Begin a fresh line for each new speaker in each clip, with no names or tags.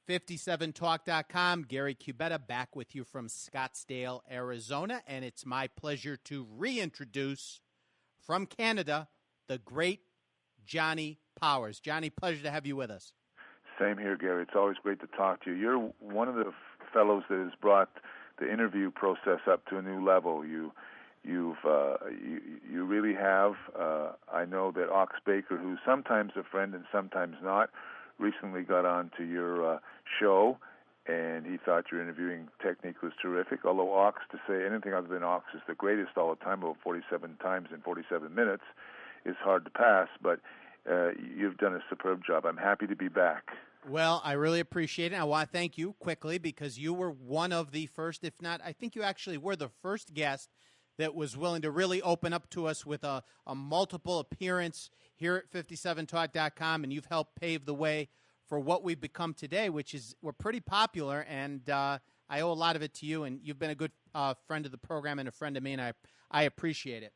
57talk.com. Gary Cubetta back with you from Scottsdale, Arizona, and it's my pleasure to reintroduce from Canada the great Johnny Powers. Johnny, pleasure to have you with us.
Same here, Gary. It's always great to talk to you. You're one of the fellows that has brought the interview process up to a new level. You really have. I know that Ox Baker, who's sometimes a friend and sometimes not, recently got on to your show, and he thought your interviewing technique was terrific. Although Ox, to say anything other than Ox is the greatest all the time, about 47 times in 47 minutes, is hard to pass. But you've done a superb job. I'm happy to be back.
Well, I really appreciate it. I want to thank you quickly because you were one of the first, if not, I think you actually were the first guest that was willing to really open up to us with a multiple appearance here at 57talk.com, and you've helped pave the way for what we've become today, which is we're pretty popular, and I owe a lot of it to you, and you've been a good friend of the program and a friend of me, and I appreciate it.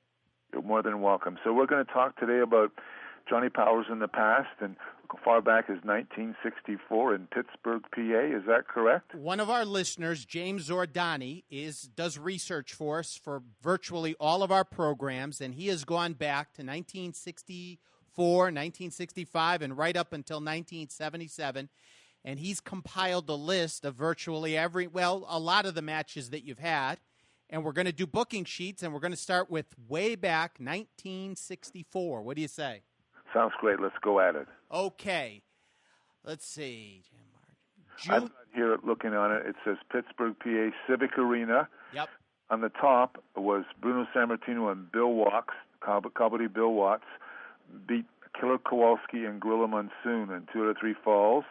You're more than welcome. So we're going to talk today about Johnny Powers in the past and far back as 1964 in Pittsburgh, PA. Is that correct?
One of our listeners, James Zordani, does research for us for virtually all of our programs, and he has gone back to 1964, 1965, and right up until 1977, and he's compiled a list of virtually a lot of the matches that you've had, and we're going to do booking sheets, and we're going to start with way back 1964. What do you say?
Sounds great. Let's go at it.
Okay. Let's see.
I'm here looking on it. It says Pittsburgh, PA, Civic Arena.
Yep.
On the top was Bruno Sammartino and Bill Watts, Kabaddi Bill Watts, beat Killer Kowalski and Gorilla Monsoon in 2 out of 3 falls.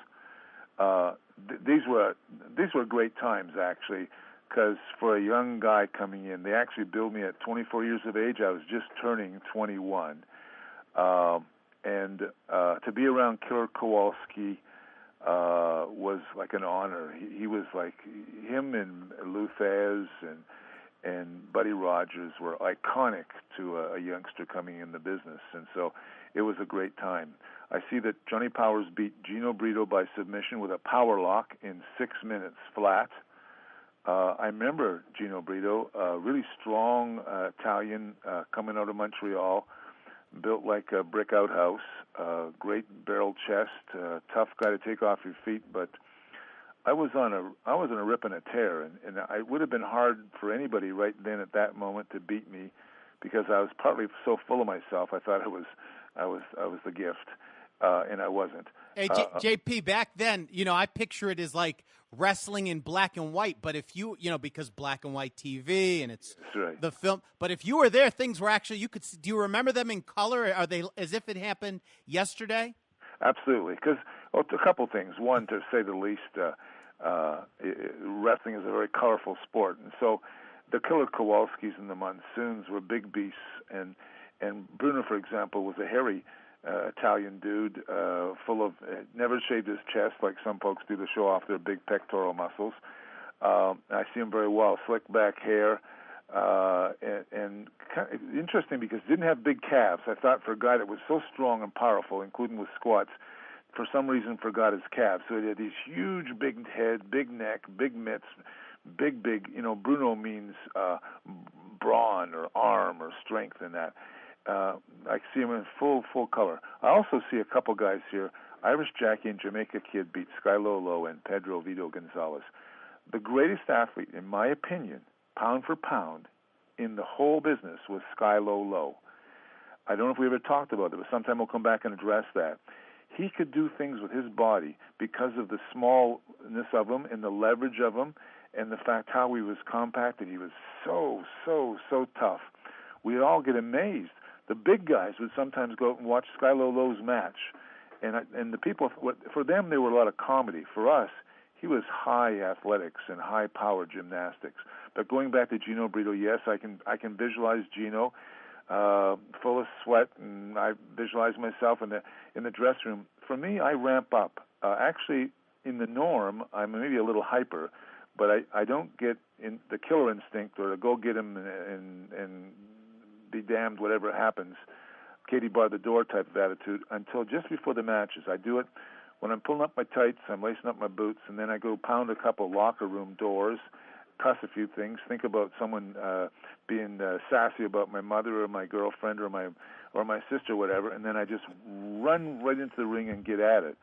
These were great times, actually, because for a young guy coming in, they actually billed me at 24 years of age. I was just turning 21. And to be around Killer Kowalski was like an honor. He was like, him and Lou Thesz and Buddy Rogers were iconic to a youngster coming in the business, and so it was a great time. I see that Johnny Powers beat Gino Brito by submission with a power lock in 6 minutes flat. I remember Gino Brito, really strong Italian coming out of Montreal, built like a brick outhouse, great barrel chest, tough guy to take off your feet. But I was on a rip and a tear, and it would have been hard for anybody right then at that moment to beat me, because I was partly so full of myself. I thought I was the gift, and I wasn't.
Hey, JP, back then, I picture it as like wrestling in black and white, but if you because black and white TV and it's
right.
The film, but if you were there, things were actually, do you remember them in color? Are they as if it happened yesterday?
Absolutely, because a couple things. One, to say the least, wrestling is a very colorful sport, and so the Killer Kowalskis and the Monsoons were big beasts, and Bruno, for example, was a hairy Italian dude, full of, never shaved his chest like some folks do to show off their big pectoral muscles. I see him very well, slick back hair, and kind of interesting because he didn't have big calves. I thought for a guy that was so strong and powerful, including with squats, for some reason forgot his calves. So he had these huge big head, big neck, big mitts, big, Bruno means brawn or arm or strength in that. I see him in full color. I also see a couple guys here. Irish Jackie and Jamaica Kid beat Sky Lolo and Pedro Vito Gonzalez. The greatest athlete, in my opinion, pound for pound, in the whole business was Sky Lolo. I don't know if we ever talked about it, but sometime we'll come back and address that. He could do things with his body because of the smallness of him and the leverage of him and the fact how he was compacted. He was so tough. We'd all get amazed. The big guys would sometimes go and watch Sky Lolo's match, and the people, for them, there were a lot of comedy. For us, he was high athletics and high power gymnastics. But going back to Gino Brito, yes, I can visualize Gino full of sweat, and I visualize myself in the dressing room. For me, I ramp up. Actually, in the norm, I'm maybe a little hyper, but I don't get in the killer instinct or to go get him and be damned whatever happens, Katie bar the door type of attitude until just before the matches. I do it when I'm pulling up my tights, I'm lacing up my boots, and then I go pound a couple locker room doors, cuss a few things, think about someone being sassy about my mother or my girlfriend or my sister or whatever, and then I just run right into the ring and get at it.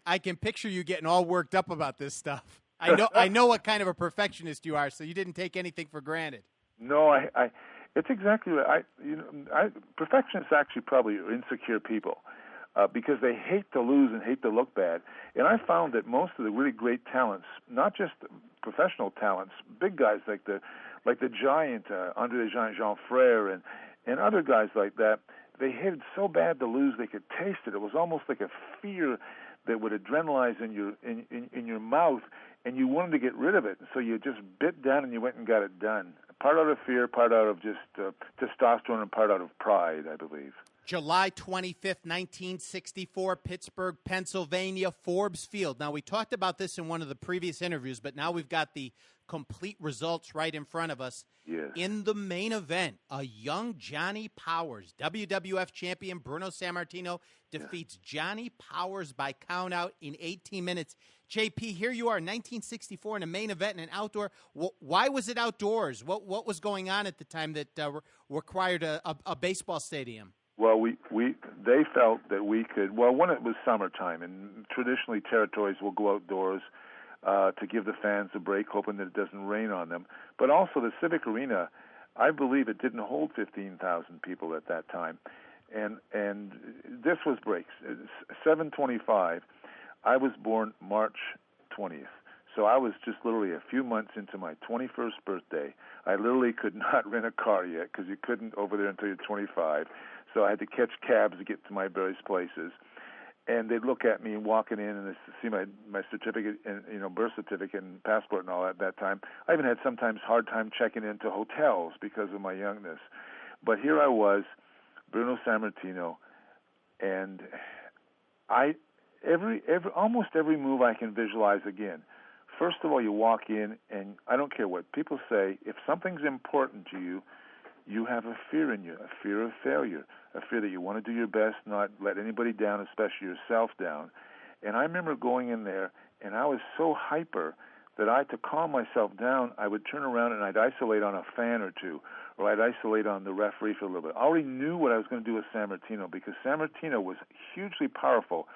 I can picture you getting all worked up about this stuff. I know what kind of a perfectionist you are, so you didn't take anything for granted.
No, it's exactly right. Perfectionists actually probably are insecure people because they hate to lose and hate to look bad. And I found that most of the really great talents, not just professional talents, big guys like the Giant, Andre the Giant, Jean Frere, and other guys like that, they hated so bad to lose they could taste it. It was almost like a fear that would adrenalize in your mouth, and you wanted to get rid of it. So you just bit down and you went and got it done. Part out of fear, part out of just testosterone, and part out of pride, I believe.
July 25th, 1964, Pittsburgh, Pennsylvania, Forbes Field. Now, we talked about this in one of the previous interviews, but now we've got the complete results right in front of us.
Yes.
In the main event, a young Johnny Powers, WWF champion Bruno Sammartino, defeats Johnny Powers by countout in 18 minutes. JP, here you are, 1964 in a main event in an outdoor. Why was it outdoors? What was going on at the time that required a baseball stadium?
Well, they felt that we could. Well, when it was summertime, and traditionally territories will go outdoors to give the fans a break, hoping that it doesn't rain on them. But also the Civic Arena, I believe it didn't hold 15,000 people at that time, and this was breaks. 7/25. I was born March 20th. So I was just literally a few months into my 21st birthday. I literally could not rent a car yet because you couldn't over there until you're 25. So I had to catch cabs to get to my various places. And they'd look at me walking in and they'd see my certificate and birth certificate and passport and all at that time. I even had sometimes hard time checking into hotels because of my youngness. But here I was, Bruno Sammartino, and almost every move I can visualize again. First of all, you walk in, and I don't care what people say. If something's important to you, you have a fear in you, a fear of failure, a fear that you want to do your best, not let anybody down, especially yourself down. And I remember going in there, and I was so hyper that I had to calm myself down. I would turn around and I'd isolate on a fan or two, or I'd isolate on the referee for a little bit. I already knew what I was going to do with Sammartino because Sammartino was hugely powerful,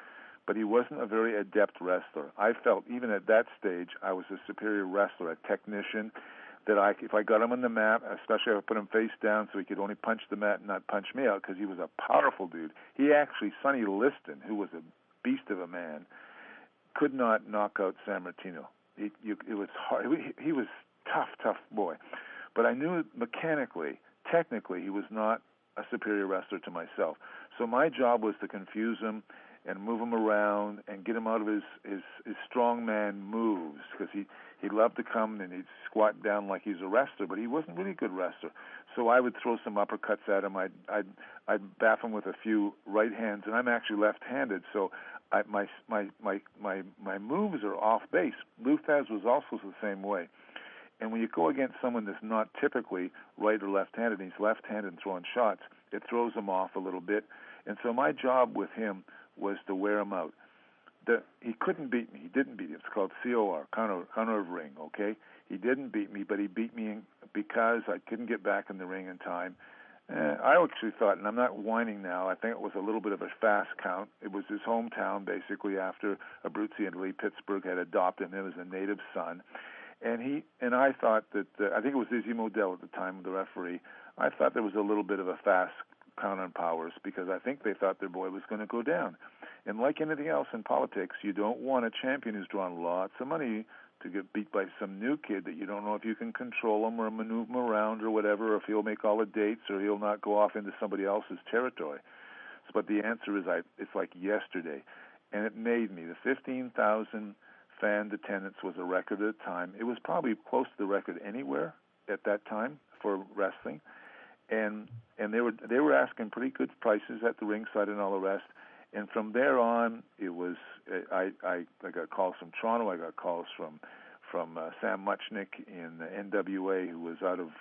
but he wasn't a very adept wrestler. I felt even at that stage I was a superior wrestler, a technician, that if I got him on the mat, especially if I put him face down so he could only punch the mat and not punch me out because he was a powerful dude. He actually, Sonny Liston, who was a beast of a man, could not knock out Sammartino. It was hard. He was tough boy. But I knew mechanically, technically, he was not a superior wrestler to myself. So my job was to confuse him and move him around and get him out of his strongman moves because he loved to come and he'd squat down like he's a wrestler, but he wasn't really a good wrestler. So I would throw some uppercuts at him. I'd baff him with a few right hands, and I'm actually left-handed, so my moves are off base. Lou Thesz was also the same way. And when you go against someone that's not typically right or left-handed, and he's left-handed and throwing shots, it throws him off a little bit. And so my job with him was to wear him out. He couldn't beat me. He didn't beat me. It's called COR, corner of ring, okay? He didn't beat me, but he beat me because I couldn't get back in the ring in time. I actually thought, and I'm not whining now, I think it was a little bit of a fast count. It was his hometown, basically, after Abruzzi and Lee Pittsburgh had adopted him as a native son. And I thought that, I think it was Izzy Modell at the time, the referee, I thought there was a little bit of a fast count on Powers because I think they thought their boy was going to go down. And like anything else in politics, you don't want a champion who's drawn lots of money to get beat by some new kid that you don't know if you can control him or maneuver him around or whatever, or if he'll make all the dates or he'll not go off into somebody else's territory. But the answer is it's like yesterday. And it made me. The 15,000 fan attendance was a record at the time. It was probably close to the record anywhere at that time for wrestling. And they were asking pretty good prices at the ringside and all the rest. And from there on, it was I got calls from Toronto. I got calls from Sam Muchnick in the NWA, who was out of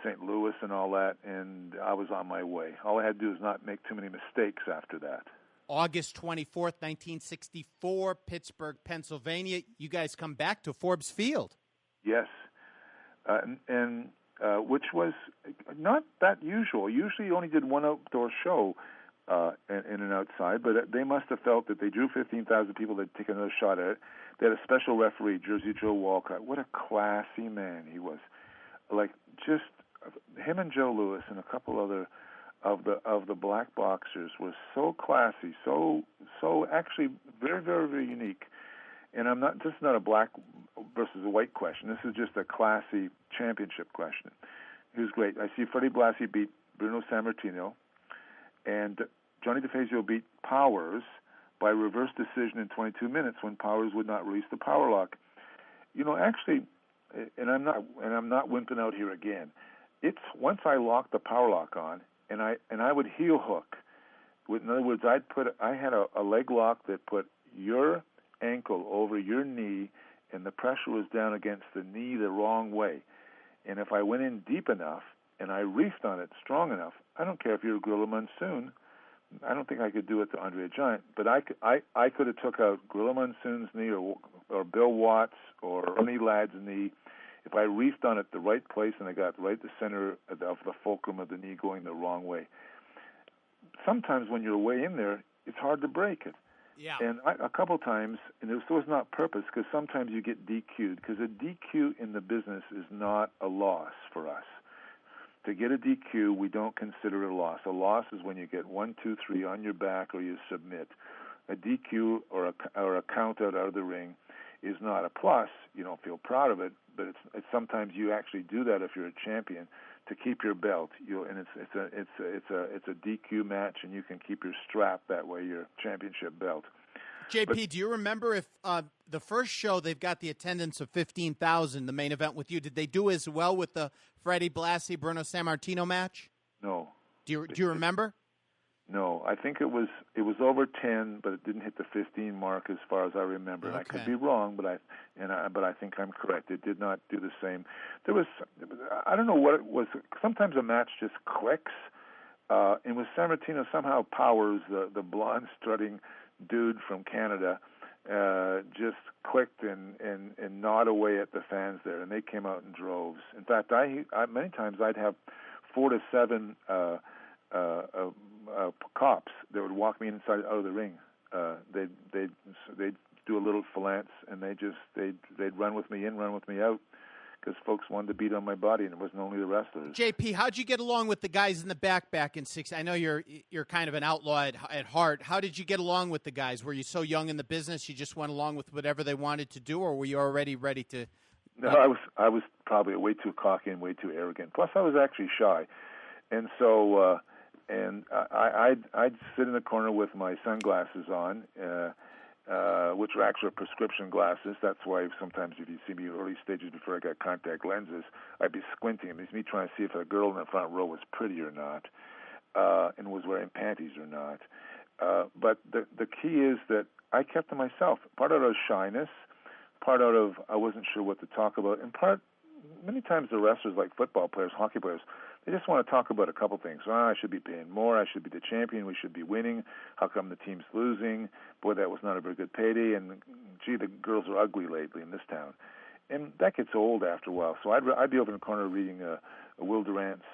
St. Louis and all that. And I was on my way. All I had to do was not make too many mistakes after that.
August 24th, 1964, Pittsburgh, Pennsylvania. You guys come back to Forbes Field.
Yes, and which was not that usual. Usually you only did one outdoor show in an outside, but they must have felt that they drew 15,000 people, they'd take another shot at it. They had a special referee, Jersey Joe Walcott. What a classy man he was. Like, just him and Joe Louis and a couple other of the black boxers was so classy, so actually very, very, very unique. And this is not a black versus a white question. This is just a classy championship question. He was great. I see Freddie Blassie beat Bruno Sammartino, and Johnny DeFazio beat Powers by reverse decision in 22 minutes when Powers would not release the power lock. Actually, and I'm not wimping out here again. It's once I locked the power lock on, and I would heel hook. In other words, I had a leg lock that put your ankle over your knee, and the pressure was down against the knee the wrong way. And if I went in deep enough and I reefed on it strong enough, I don't care if you're Gorilla Monsoon. I don't think I could do it to Andre the Giant, but I could have took out Gorilla Monsoon's knee or Bill Watts or Ernie Ladd's knee if I reefed on it the right place and I got right the center of the fulcrum of the knee going the wrong way. Sometimes when you're way in there, it's hard to break it.
Yeah.
And a couple times, and this was not purpose, because sometimes you get DQ'd, because a DQ in the business is not a loss for us. To get a DQ, we don't consider it a loss. A loss is when you get 1, 2, 3 on your back or you submit. A DQ or a count out of the ring is not a plus. You don't feel proud of it, but it's sometimes you actually do that if you're a champion to keep your belt. And it's a DQ match, and you can keep your strap that way, your championship belt.
JP, do you remember if the first show they've got the attendance of 15,000, the main event with you? Did they do as well with the Freddie Blassie Bruno Sammartino match?
No.
Do you remember?
No, I think it was over 10, but it didn't hit the 15 mark as far as I remember.
Okay.
I could be wrong, but I think I'm correct. It did not do the same. I don't know what it was. Sometimes a match just clicks. And with Sammartino, somehow Powers, the blonde strutting dude from Canada, just clicked and gnawed away at the fans there, and they came out in droves. In fact, I many times I'd have 4 to 7 cops that would walk me inside out of the ring. They'd do a little phalanx, and they'd run with me in, run with me out, because folks wanted to beat on my body, and it wasn't only the wrestlers.
JP, how'd you get along with the guys in the back in 60? I know you're kind of an outlaw at heart. How did you get along with the guys? Were you so young in the business you just went along with whatever they wanted to do, or were you already ready to?
No, I was probably way too cocky and way too arrogant. Plus, I was actually shy, and so I'd sit in the corner with my sunglasses on. Which are actually prescription glasses. That's why sometimes if you see me early stages before I got contact lenses, I'd be squinting. It's me trying to see if a girl in the front row was pretty or not, and was wearing panties or not. But the key is that I kept to myself. Part out of shyness, part out of I wasn't sure what to talk about, and part many times the wrestlers, like football players, hockey players, they just want to talk about a couple things. I should be paying more. I should be the champion. We should be winning. How come the team's losing? Boy, that was not a very good payday. And, gee, the girls are ugly lately in this town. And that gets old after a while. So I'd be over in the corner reading a Will Durant's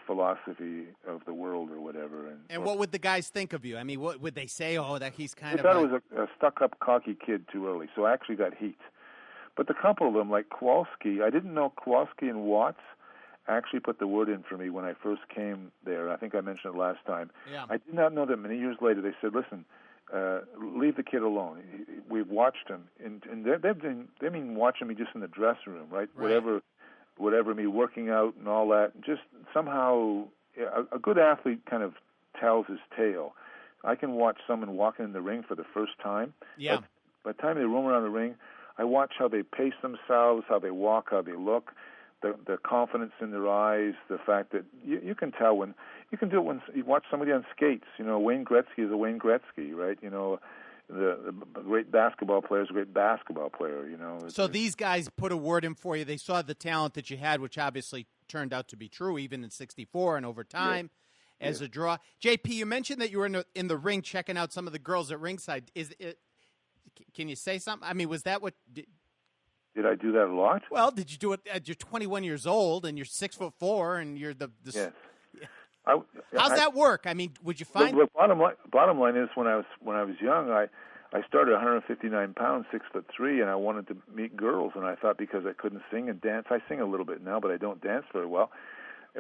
philosophy of the world or whatever.
And what would the guys think of you? I mean, what would they say? Oh, that he's kind of.
They thought it was a stuck-up, cocky kid too early. So I actually got heat. But the couple of them, like Kowalski, I didn't know Kowalski and Watts actually put the word in for me when I first came there. I think I mentioned it last time.
Yeah.
I did not know that many years later they said, listen, leave the kid alone. We've watched him. And they've been watching me just in the dressing room, right? Whatever, me working out and all that. Just somehow a good athlete kind of tells his tale. I can watch someone walking in the ring for the first time.
Yeah.
By the time they roam around the ring, I watch how they pace themselves, how they walk, how they look. The confidence in their eyes, the fact that you can tell when you can do it when you watch somebody on skates. Wayne Gretzky is a Wayne Gretzky, right? The great basketball player is a great basketball player.
So these guys put a word in for you. They saw the talent that you had, which obviously turned out to be true, even in '64 and over time. as a draw. JP, you mentioned that you were in the ring checking out some of the girls at ringside. Can you say something? I mean, was that what?
Did I do that a lot?
Well, did you do it? You're 21 years old and you're 6'4" and you're the
Yes.
How's that work? I mean, would you find?
The bottom line is when I was young, I started 159 pounds, 6'3", and I wanted to meet girls. And I thought because I couldn't sing and dance, I sing a little bit now, but I don't dance very well.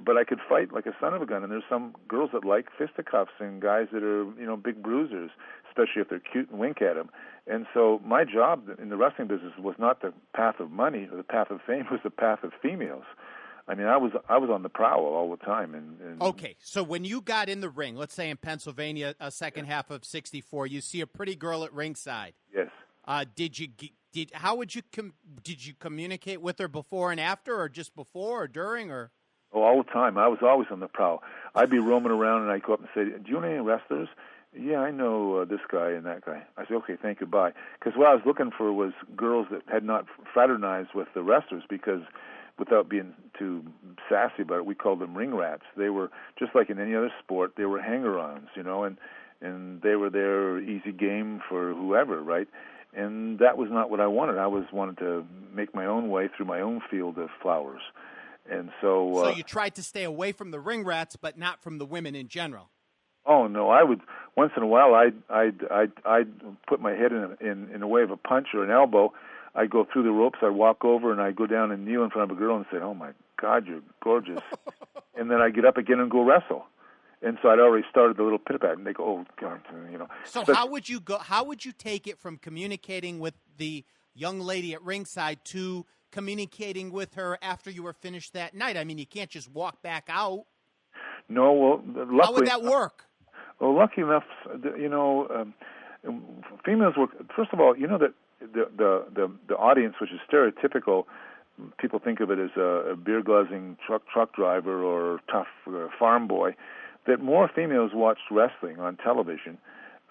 But I could fight like a son of a gun. And there's some girls that like fisticuffs and guys that are big bruisers, especially if they're cute and wink at them. And so my job in the wrestling business was not the path of money or the path of fame; it was the path of females. I mean, I was on the prowl all the time. And
okay, so when you got in the ring, let's say in Pennsylvania, second half of '64, you see a pretty girl at ringside.
Yes.
Did you communicate with her before and after, or just before or during, or?
Oh, all the time. I was always on the prowl. I'd be roaming around, and I'd go up and say, "Do you know any wrestlers?" "Yeah, I know this guy and that guy." I said, "Okay, thank you, bye." Because what I was looking for was girls that had not fraternized with the wrestlers, because without being too sassy about it, we called them ring rats. They were, just like in any other sport, they were hanger-ons, and they were there easy game for whoever, right? And that was not what I wanted. I wanted to make my own way through my own field of flowers. And so
you tried to stay away from the ring rats, but not from the women in general.
Oh no, I would once in a while. I'd put my head in the way of a punch or an elbow. I'd go through the ropes. I'd walk over and I'd go down and kneel in front of a girl and say, "Oh my God, you're gorgeous," and then I'd get up again and go wrestle. And so I'd already started the little pit pat, and they go, "Oh God,"
So how would you go? How would you take it from communicating with the young lady at ringside to communicating with her after you were finished that night? I mean, you can't just walk back out.
No, well, luckily,
how would that work?
Well, lucky enough, females were. First of all, that the audience, which is stereotypical, people think of it as a beer guzzling truck driver or tough farm boy. That more females watched wrestling on television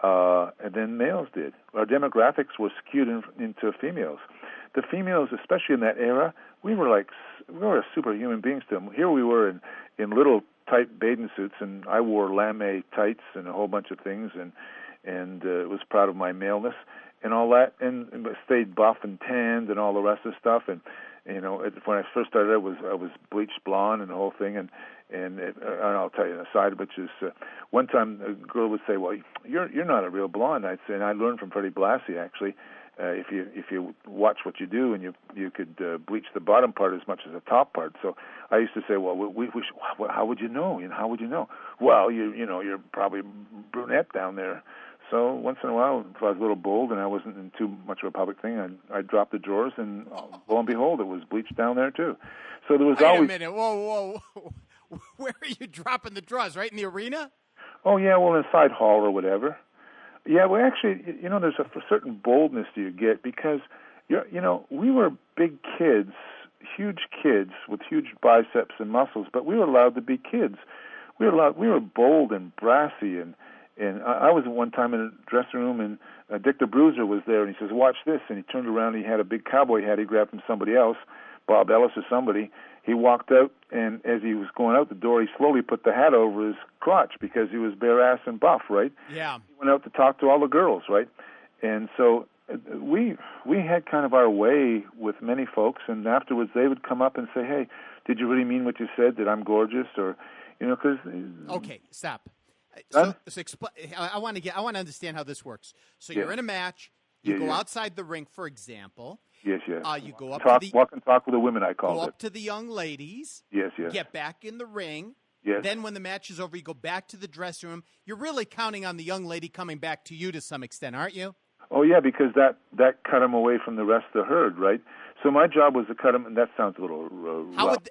than males did. Our demographics were skewed into females. The females, especially in that era, we were superhuman beings to them. Here we were in little tight bathing suits, and I wore lame tights and a whole bunch of things, and was proud of my maleness and all that, and stayed buff and tanned and all the rest of the stuff. And when I first started, I was bleached blonde and the whole thing, and I'll tell you an aside, which is one time a girl would say, "Well, you're not a real blonde." I'd say, and I learned from Freddie Blassie actually. If you watch what you do, and you could bleach the bottom part as much as the top part. So I used to say, well, how would you know? How would you know? Well, you're probably brunette down there. So once in a while, if I was a little bold and I wasn't in too much of a public thing, I'd drop the drawers, and lo and behold, it was bleached down there too. So there was always.
Wait a minute! Whoa! Where are you dropping the drawers? Right in the arena?
Oh yeah, well, in a side hall or whatever. Yeah, well, actually, there's a certain boldness you get because, we were big kids, huge kids with huge biceps and muscles, but we were allowed to be kids. We were bold and brassy, and I was at one time in a dressing room, and Dick the Bruiser was there, and he says, "Watch this," and he turned around, and he had a big cowboy hat he grabbed from somebody else, Bob Ellis or somebody. He walked out, and as he was going out the door, he slowly put the hat over his crotch because he was bare ass and buff, right?
Yeah.
He went out to talk to all the girls, right? And so we had kind of our way with many folks, and afterwards they would come up and say, "Hey, did you really mean what you said? That I'm gorgeous?" Or, because.
Okay, stop. So I want to understand how this works. So you're in a match. You go outside the ring, for example.
Yes.
You go up
walk and talk with the women, I call it.
Go up to the young ladies.
Yes.
Get back in the ring.
Yes.
Then when the match is over, you go back to the dressing room. You're really counting on the young lady coming back to you to some extent, aren't you?
Oh, yeah, because that cut them away from the rest of the herd, right? So my job was to cut them, and that sounds a little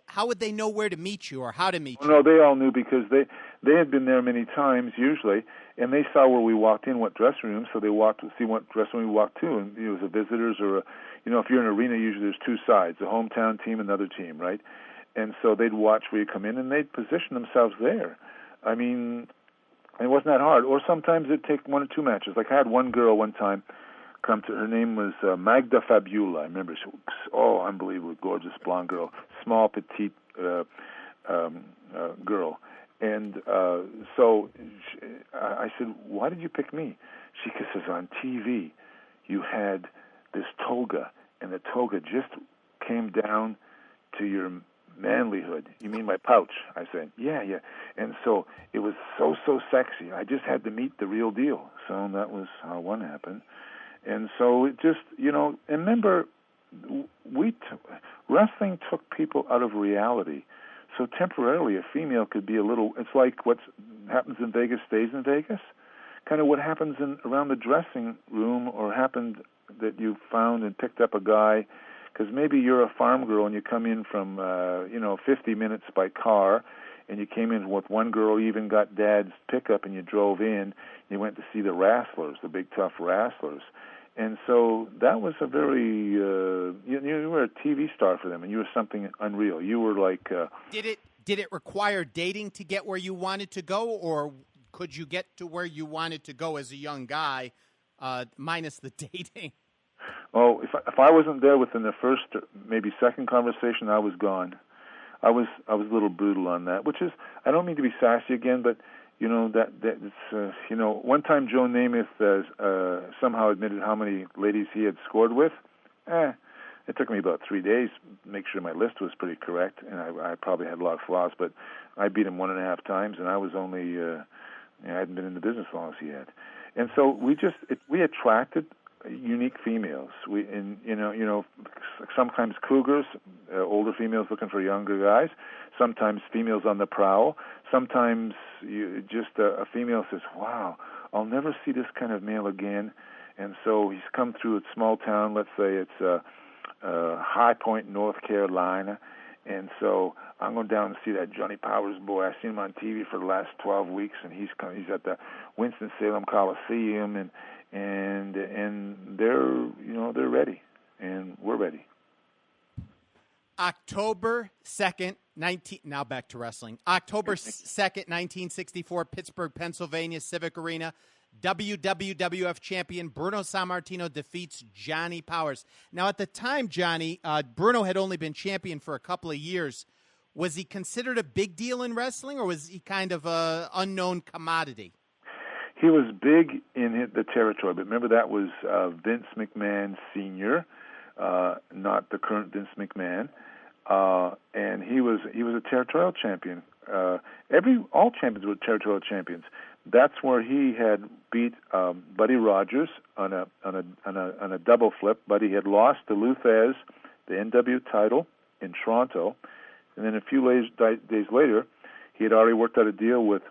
How would they know where to meet you or how to meet you?
No, they all knew because they had been there many times, usually, and they saw where we walked in, what dressing room, so they walked to see what dressing room we walked to, and it was a visitors or if you're in an arena, usually there's two sides, a hometown team and another team, right? And so they'd watch where you come in, and they'd position themselves there. I mean, it wasn't that hard. Or sometimes it'd take one or two matches. Like I had one girl one time come to, her name was Magda Fabula. I remember she was, unbelievable, gorgeous blonde girl, small, petite girl. And so I said, why did you pick me? She says, on TV, you had this toga, and the toga just came down to your manlyhood. You mean my pouch? I said, yeah. And so it was so sexy. I just had to meet the real deal. So that was how one happened. And so it just, and remember, wrestling took people out of reality. So temporarily, a female could be it's like what happens in Vegas stays in Vegas. Kind of what happens around the dressing room, or happened that you found and picked up a guy, because maybe you're a farm girl and you come in from 50 minutes by car, and you came in with one girl, you even got Dad's pickup, and you drove in, and you went to see the wrestlers, the big tough wrestlers. And so that was a very you were a TV star for them, and you were something unreal. You were like
Did it require dating to get where you wanted to go, or could you get to where you wanted to go as a young guy, minus the dating?
Oh, if I wasn't there within the first, maybe second conversation, I was gone. I was a little brutal on that, which is, I don't mean to be sassy again, but that it's one time Joe Namath somehow admitted how many ladies he had scored with. It took me about 3 days to make sure my list was pretty correct, and I probably had a lot of flaws, but I beat him 1.5 times, and I was only I hadn't been in the business as long as he had. And so we attracted unique females. Sometimes cougars, older females looking for younger guys. Sometimes females on the prowl. Sometimes a female says, "Wow, I'll never see this kind of male again." And so he's come through a small town. Let's say it's High Point, North Carolina. And so I'm going down and see that Johnny Powers boy. I've seen him on TV for the last 12 weeks, and he's at the Winston-Salem Coliseum, and they're ready, and we're ready.
October 2nd, now back to wrestling. October 2nd, 1964, Pittsburgh, Pennsylvania, Civic Arena. WWF champion Bruno Sammartino defeats Johnny Powers. Now, at the time, Johnny, Bruno had only been champion for a couple of years. Was he considered a big deal in wrestling, or was he kind of an unknown commodity?
He was big in the territory, but remember that was Vince McMahon Sr., not the current Vince McMahon, and he was a territorial champion. All champions were territorial champions. That's where he had beat Buddy Rogers on a double flip. Buddy had lost to Luthez the NW title in Toronto, and then a few days later, he had already worked out a deal with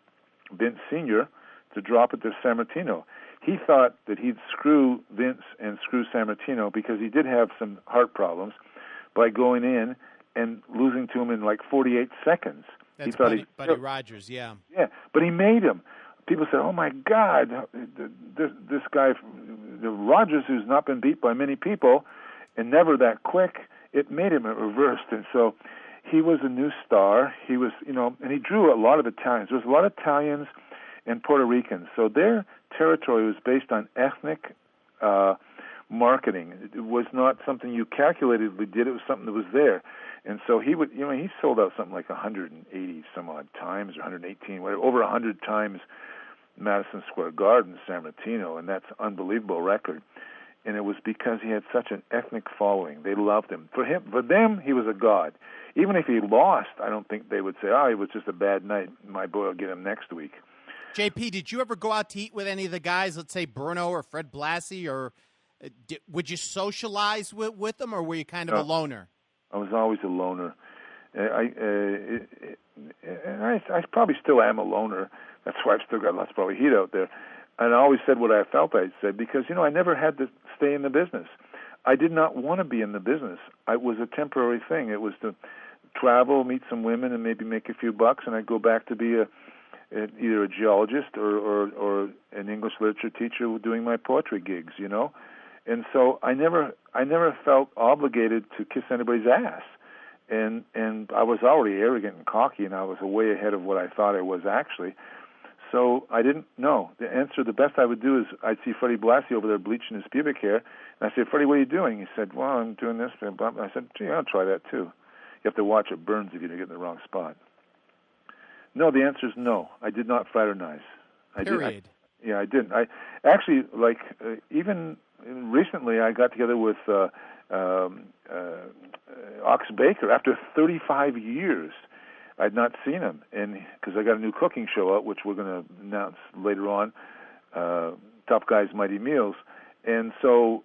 Vince Sr. to drop it to Sammartino. He thought that he'd screw Vince and screw Sammartino because he did have some heart problems by going in and losing to him in like 48 seconds.
That's Buddy Rogers, yeah.
Yeah, but he made him. People said, "Oh my God, this guy, the Rogers, who's not been beat by many people, and never that quick." It made him reversed, and so he was a new star. He was, and he drew a lot of Italians. There was a lot of Italians and Puerto Ricans, so their territory was based on ethnic marketing. It was not something you calculatedly did. It was something that was there. And so he would, he sold out something like 180 some odd times, or 118, whatever, over 100 times Madison Square Garden, Sammartino, and that's an unbelievable record. And it was because he had such an ethnic following. They loved him. For them, he was a god. Even if he lost, I don't think they would say, "Oh, it was just a bad night. My boy will get him next week."
JP, did you ever go out to eat with any of the guys, let's say Bruno or Fred Blassie, or would you socialize with them, or were you kind of a loner?
I was always a loner. I probably still am a loner. That's why I've still got lots of heat out there. And I always said what I felt I said because, I never had to stay in the business. I did not want to be in the business. It was a temporary thing. It was to travel, meet some women, and maybe make a few bucks, and I'd go back to be either a geologist or an English literature teacher doing my poetry gigs, And so I never felt obligated to kiss anybody's ass. And I was already arrogant and cocky, and I was way ahead of what I thought I was actually. So I didn't know. The best I would do is I'd see Freddie Blassie over there bleaching his pubic hair, and I said, "Freddie, what are you doing?" He said, "Well, I'm doing this." I said, "Gee, I'll try that too." You have to watch it burns if you get in the wrong spot. No, the answer is no. I did not fraternize.
Period.
I didn't. I actually, even recently, I got together with Ox Baker after 35 years. I'd not seen him, and because I got a new cooking show out, which we're going to announce later on, Tough Guys, Mighty Meals. And so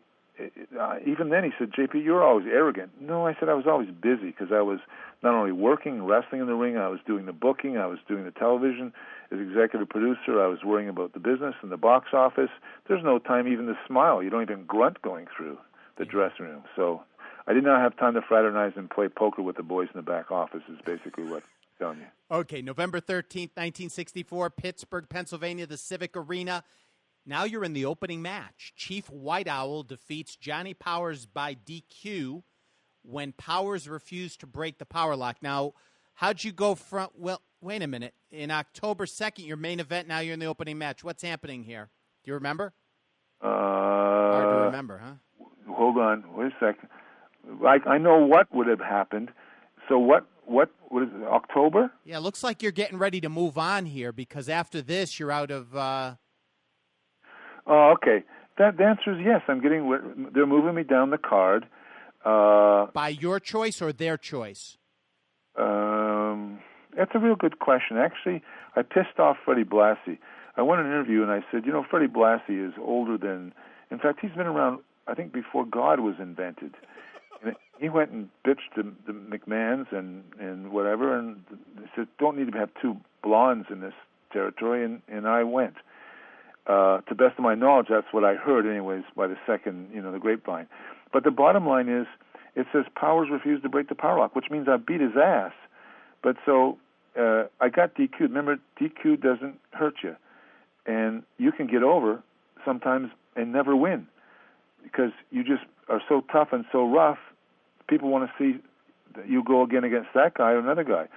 even then he said, JP, you're always arrogant. No, I said I was always busy because I was not only working, wrestling in the ring, I was doing the booking, I was doing the television. As executive producer, I was worrying about the business and the box office. There's no time even to smile. You don't even grunt going through the dressing room. So I did not have time to fraternize and play poker with the boys in the back office is basically what I'm telling you.
Okay, November 13th, 1964, Pittsburgh, Pennsylvania, the Civic Arena. Now you're in the opening match. Chief White Owl defeats Johnny Powers by DQ when Powers refused to break the power lock. Now, how'd you go from, well, wait a minute. In October 2nd, your main event, now you're in the opening match. What's happening here? Do you remember? Hard to remember, huh?
Hold on. Wait a second. I know what would have happened. So what is it, October?
Yeah, looks like you're getting ready to move on here because after this, you're out of...
Oh, okay. The answer is yes. They're moving me down the card.
By your choice or their choice?
That's a real good question. Actually, I pissed off Freddie Blassie. I went in an interview and I said, Freddie Blassie is older than... In fact, he's been around, I think, before God was invented. And he went and bitched to the McMahons and whatever, and they said, don't need to have two blondes in this territory, and I went. To the best of my knowledge, that's what I heard anyways by the second, the grapevine. But the bottom line is, it says Powers refused to break the power lock, which means I beat his ass. But so I got DQ'd. Remember, DQ doesn't hurt you. And you can get over sometimes and never win because you just are so tough and so rough, people want to see that you go again against that guy or another guy.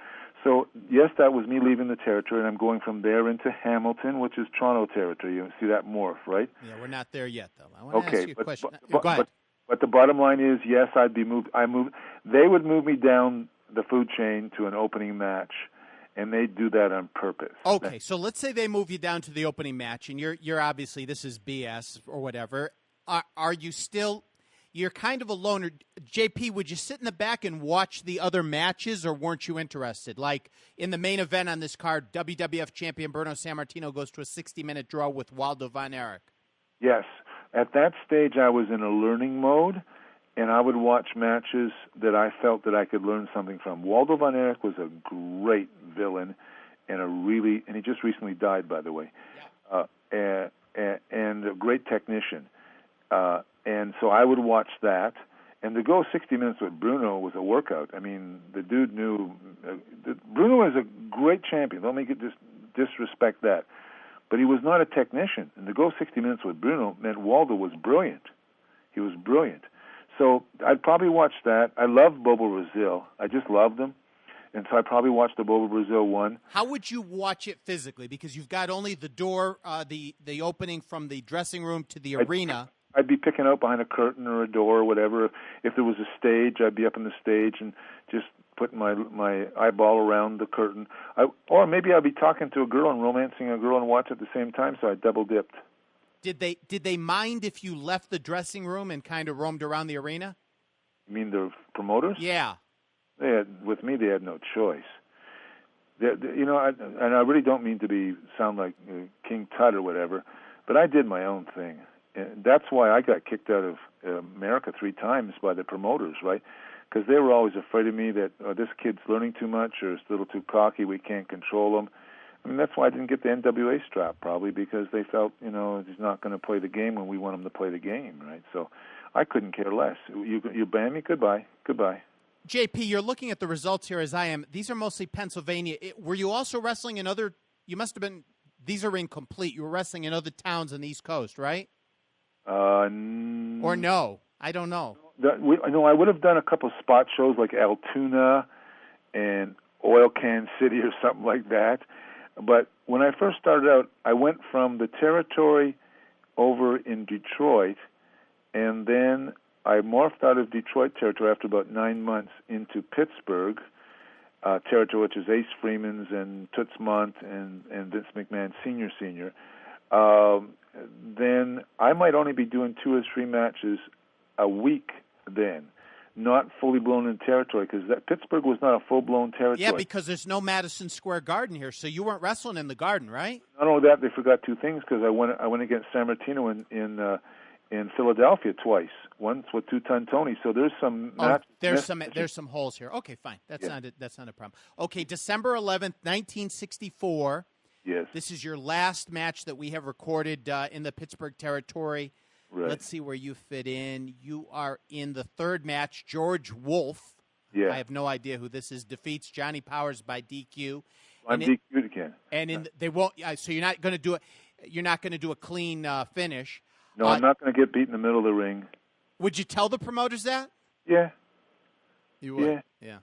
So, yes, that was me leaving the territory, and I'm going from there into Hamilton, which is Toronto territory. You see that morph, right?
Yeah, we're not there yet, though. I want to ask you a question.
Go
ahead.
But the bottom line is, yes, I'd be moved. They would move me down the food chain to an opening match, and they'd do that on purpose.
Okay, so let's say they move you down to the opening match, and you're obviously, this is BS or whatever. Are you still... You're kind of a loner. JP, would you sit in the back and watch the other matches, or weren't you interested? Like in the main event on this card, WWF champion Bruno Sammartino goes to a 60-minute draw with Waldo Von Erich.
Yes. At that stage, I was in a learning mode, and I would watch matches that I felt that I could learn something from. Waldo Von Erich was a great villain and he just recently died, by the way, and a great technician. And so I would watch that. And to go 60 minutes with Bruno was a workout. I mean, the dude knew. Bruno is a great champion. Don't make it disrespect that. But he was not a technician. And to go 60 minutes with Bruno meant Waldo was brilliant. He was brilliant. So I'd probably watch that. I loved Bobo Brazil. I just loved him. And so I probably watched the Bobo Brazil one.
How would you watch it physically? Because you've got only the door, the opening from the dressing room to the arena.
I'd be picking out behind a curtain or a door or whatever. If there was a stage, I'd be up on the stage and just putting my eyeball around the curtain. Or maybe I'd be talking to a girl and romancing a girl and watch at the same time, so I double-dipped.
Did they mind if you left the dressing room and kind of roamed around the arena?
You mean the promoters?
Yeah.
With me, they had no choice. And I really don't mean to sound like King Tut or whatever, but I did my own thing. And that's why I got kicked out of America 3 times by the promoters, right? Because they were always afraid of me that this kid's learning too much or is a little too cocky, we can't control him. I mean, that's why I didn't get the NWA strap, probably, because they felt, he's not going to play the game when we want him to play the game, right? So I couldn't care less. You ban me? Goodbye.
JP, you're looking at the results here as I am. These are mostly Pennsylvania. Were you also wrestling in other – you must have been – these are incomplete. You were wrestling in other towns on the East Coast, right? Or no? I don't know.
I would have done a couple spot shows like Altoona and Oil Can City or something like that. But when I first started out, I went from the territory over in Detroit, and then I morphed out of Detroit territory after about 9 months into Pittsburgh, Territorial, which is Ace Freeman's and Toots Mondt and Vince McMahon Senior, then I might only be doing 2 or 3 matches a week then, not fully blown in territory, because Pittsburgh was not a full-blown territory.
Yeah, because there's no Madison Square Garden here, so you weren't wrestling in the Garden, right?
Not only that, they forgot 2 things, because I went against Sammartino in Philadelphia twice, once with 2-ton Tony. So there's some.
There's some holes here. Okay, fine. That's not a problem. Okay, December 11th, 1964.
Yes.
This is your last match that we have recorded in the Pittsburgh territory.
Right.
Let's see where you fit in. You are in the 3rd match. George Wolfe.
Yeah.
I have no idea who this is. Defeats Johnny Powers by DQ.
I'm DQ'd again.
And they won't. So you're not going to do it. You're not going to do a clean finish.
No, I'm not going to get beat in the middle of the ring.
Would you tell the promoters that?
Yeah.
You would. Yeah.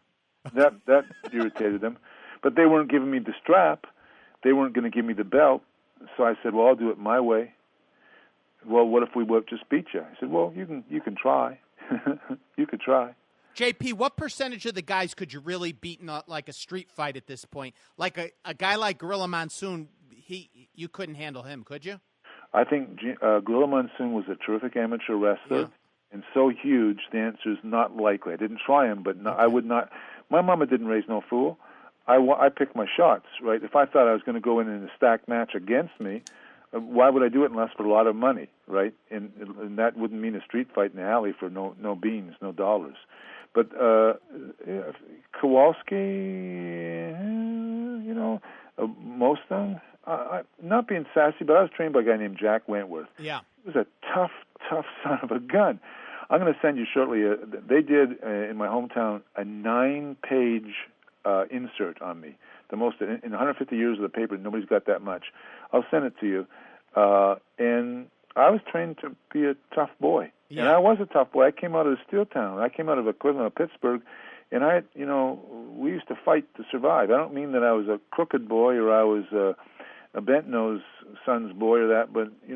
That irritated them, but they weren't giving me the strap. They weren't going to give me the belt. So I said, "Well, I'll do it my way." Well, what if we just beat you? I said, "Well, you can try. You could try."
JP, what percentage of the guys could you really beat in like a street fight at this point? Like a guy like Gorilla Monsoon, you couldn't handle him, could you?
I think Gorilla Monsoon was a terrific amateur wrestler, and so huge, the answer is not likely. I didn't try him, but I would not. My mama didn't raise no fool. I picked my shots, right? If I thought I was going to go in a stacked match against me, why would I do it unless for a lot of money, right? And that wouldn't mean a street fight in the alley for no beans, no dollars. But Kowalski, most of them, not being sassy, but I was trained by a guy named Jack Wentworth.
Yeah.
He was a tough son of a gun. I'm going to send you shortly. They did, in my hometown, a 9-page insert on me. The most, in 150 years of the paper, nobody's got that much. I'll send it to you. And I was trained to be a tough boy. Yeah. And I was a tough boy. I came out of the steel town. I came out of equivalent of Pittsburgh. And we used to fight to survive. I don't mean that I was a crooked boy or I was a bent-nosed son's boy or that, but you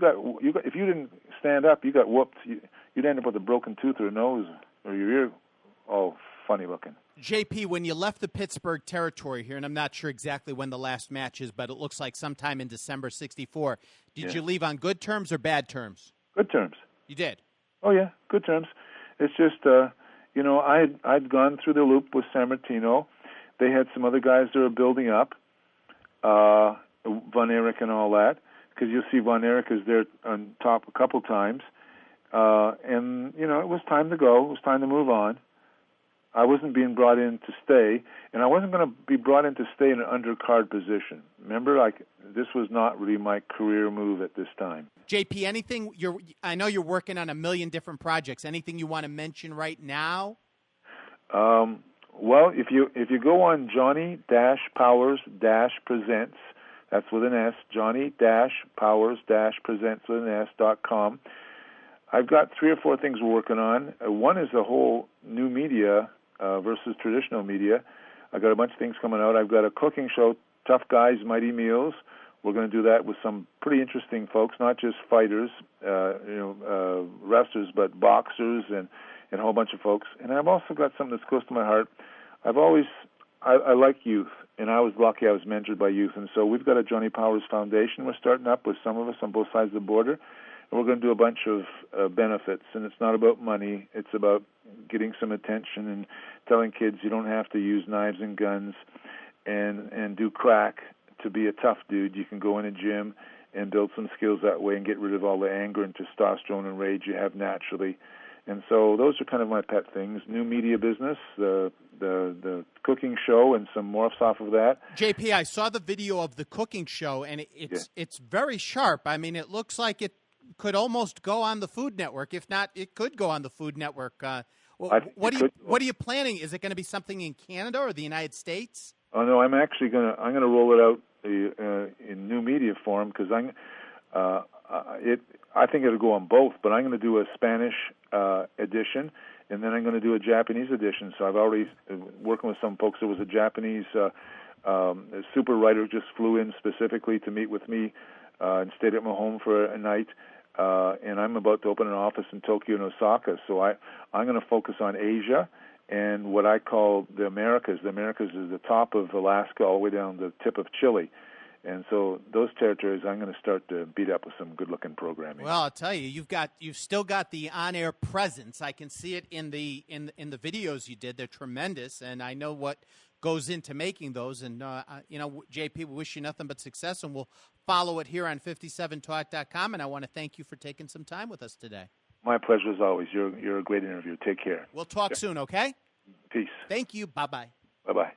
got if you didn't stand up, you got whooped. You'd end up with a broken tooth or a nose or your ear all funny looking.
JP, when you left the Pittsburgh territory here, and I'm not sure exactly when the last match is, but it looks like sometime in December '64. Did you leave on good terms or bad terms?
Good terms.
You did?
Oh yeah, good terms. It's just I'd gone through the loop with Sammartino. They had some other guys that were building up, Von Erich and all that, because you'll see Von Erich is there on top a couple times. And, it was time to go. It was time to move on. I wasn't being brought in to stay, and I wasn't going to be brought in to stay in an undercard position. Remember, this was not really my career move at this time.
JP, anything I know you're working on a million different projects. Anything you want to mention right now?
Well, if you go on Johnny-Powers-Presents, that's with an S, Johnny-Powers-Presents with an S.com. I've got 3 or 4 things we're working on. One is the whole new media versus traditional media. I've got a bunch of things coming out. I've got a cooking show, Tough Guys, Mighty Meals. We're going to do that with some pretty interesting folks, not just fighters, wrestlers, but boxers and a whole bunch of folks. And I've also got something that's close to my heart. I like youth, and I was lucky I was mentored by youth. And so we've got a Johnny Powers Foundation we're starting up with some of us on both sides of the border. And we're going to do a bunch of benefits, and it's not about money. It's about getting some attention and telling kids you don't have to use knives and guns and do crack to be a tough dude. You can go in a gym and build some skills that way and get rid of all the anger and testosterone and rage you have naturally. And so those are kind of my pet things. New media business, the cooking show, and some morphs off of that.
JP, I saw the video of the cooking show, and it's very sharp. I mean, it looks like it could almost go on the Food Network. If not, it could go on the Food Network. What are you planning? Is it going to be something in Canada or the United States?
Oh no, I'm actually going to roll it out in new media form because I think it'll go on both. But I'm going to do a Spanish edition, and then I'm going to do a Japanese edition. So I've already working with some folks. There was a Japanese super writer who just flew in specifically to meet with me and stayed at my home for a night. and I'm about to open an office in Tokyo and Osaka. So I'm going to focus on Asia and what I call the Americas. The Americas is the top of Alaska all the way down the tip of Chile. And so those territories, I'm going to start to beat up with some good-looking programming.
Well, I'll tell you, you've still got the on-air presence. I can see it in the videos you did. They're tremendous, and I know what goes into making those. And JP, we wish you nothing but success, and we'll follow it here on 57talk.com. And I want to thank you for taking some time with us today.
My pleasure as always. You're a great interview. Take care.
We'll talk soon. Okay.
Peace.
Thank you. Bye-bye.
Bye-bye.